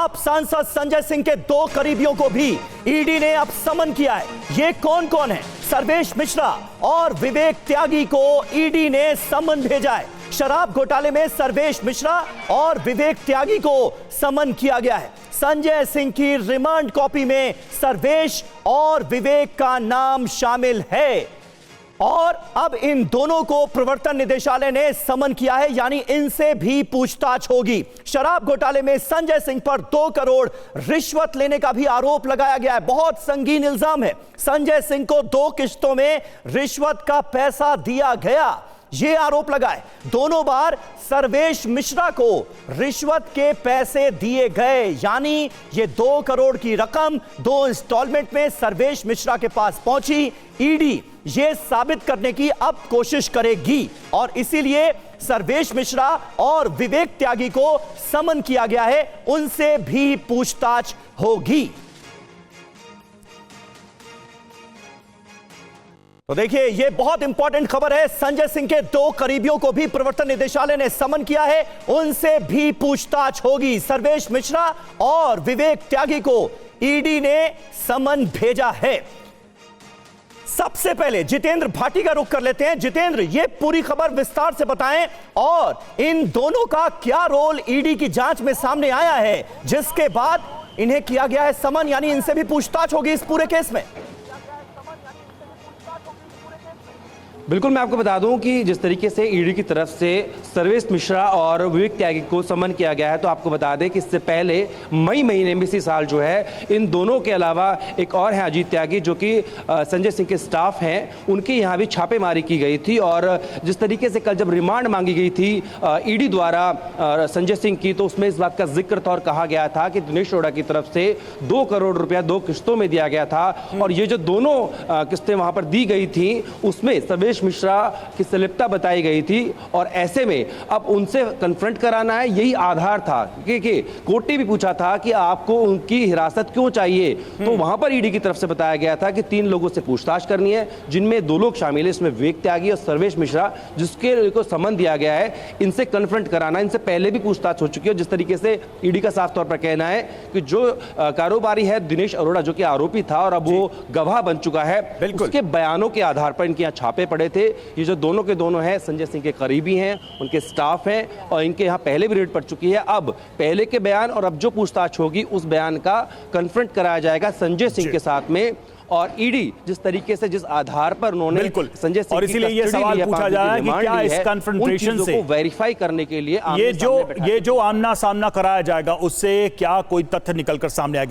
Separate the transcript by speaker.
Speaker 1: आप सांसद संजय सिंह के 2 करीबियों को भी ईडी ने अब समन किया है। ये कौन कौन है? सर्वेश मिश्रा और विवेक त्यागी को ईडी ने समन भेजा है। शराब घोटाले में सर्वेश मिश्रा और विवेक त्यागी को समन किया गया है। संजय सिंह की रिमांड कॉपी में सर्वेश और विवेक का नाम शामिल है और अब इन दोनों को प्रवर्तन निदेशालय ने समन किया है, यानी इनसे भी पूछताछ होगी। शराब घोटाले में संजय सिंह पर 2 करोड़ रिश्वत लेने का भी आरोप लगाया गया है। बहुत संगीन इल्जाम है। संजय सिंह को 2 किश्तों में रिश्वत का पैसा दिया गया, यह आरोप लगा है। दोनों बार सर्वेश मिश्रा को रिश्वत के पैसे दिए गए, यानी ये 2 करोड़ की रकम 2 इंस्टॉलमेंट में सर्वेश मिश्रा के पास पहुंची। ईडी ये साबित करने की अब कोशिश करेगी और इसीलिए सर्वेश मिश्रा और विवेक त्यागी को समन किया गया है, उनसे भी पूछताछ होगी। तो देखिए, यह बहुत इंपॉर्टेंट खबर है। संजय सिंह के 2 करीबियों को भी प्रवर्तन निदेशालय ने समन किया है, उनसे भी पूछताछ होगी। सर्वेश मिश्रा और विवेक त्यागी को ईडी ने समन भेजा है। सबसे पहले जितेंद्र भाटी का रुख कर लेते हैं। जितेंद्र, ये पूरी खबर विस्तार से बताएं और इन दोनों का क्या रोल ईडी की जांच में सामने आया है, जिसके बाद इन्हें किया गया है समन, यानी इनसे भी पूछताछ होगी इस पूरे केस में।
Speaker 2: बिल्कुल, मैं आपको बता दूं कि जिस तरीके से ईडी की तरफ से सर्वेश मिश्रा और विवेक त्यागी को समन किया गया है, तो आपको बता दें कि इससे पहले मई महीने में इसी साल जो है इन दोनों के अलावा एक और हैं अजीत त्यागी, जो कि संजय सिंह के स्टाफ हैं, उनके यहाँ भी छापेमारी की गई थी। और जिस तरीके से कल जब रिमांड मांगी गई थी ईडी द्वारा संजय सिंह की, तो उसमें इस बात का जिक्र था और कहा गया था कि दिनेश अरोड़ा की तरफ से 2 करोड़ रुपया 2 किस्तों में दिया गया था और ये जो दोनों किस्तें वहां पर दी गई थी उसमें सर्वेश मिश्रा की संलिप्तता बताई गई थी। और ऐसे में अब उनसे कन्फ्रंट कराना है, यही आधार था कि कोर्ट ने भी पूछा था कि आपको उनकी हिरासत क्यों चाहिए, तो वहां पर ईडी की तरफ से बताया गया था कि 3 लोगों से पूछताछ करनी है, जिनमें 2 लोग शामिल है, इसमें विवेक त्यागी और सर्वेश मिश्रा, जिसके को समन दिया गया है। इनसे कन्फ्रंट कराना, इनसे पहले भी पूछताछ हो चुकी है। जिस तरीके से ईडी का साफ तौर पर कहना है कि जो कारोबारी है दिनेश अरोड़ा, जो कि आरोपी था और अब वो गवाह बन चुका है, उसके बयानों के आधार पर इनके यहाँ छापे पड़े थे। ये जो दोनों के दोनों हैं संजय सिंह के करीबी हैं, उनके स्टाफ हैं और इनके यहाँ पहले भी रेड पड़ चुकी है। अब पहले के बयान और अब जो पूछताछ होगी उस बयान का कन्फ्रंट कराया जाएगा संजय सिंह के साथ में। और ईडी जिस तरीके से जिस आधार पर उन्होंने संजय सिंह,
Speaker 1: और इसीलिए ये सवाल पूछा जा रहा है कि क्या इस कन्फ्रंटेशन से
Speaker 2: वेरीफाई करने के लिए
Speaker 1: ये जो आमना सामना कराया जाएगा उससे क्या कोई तथ्य निकलकर सामने आएगा?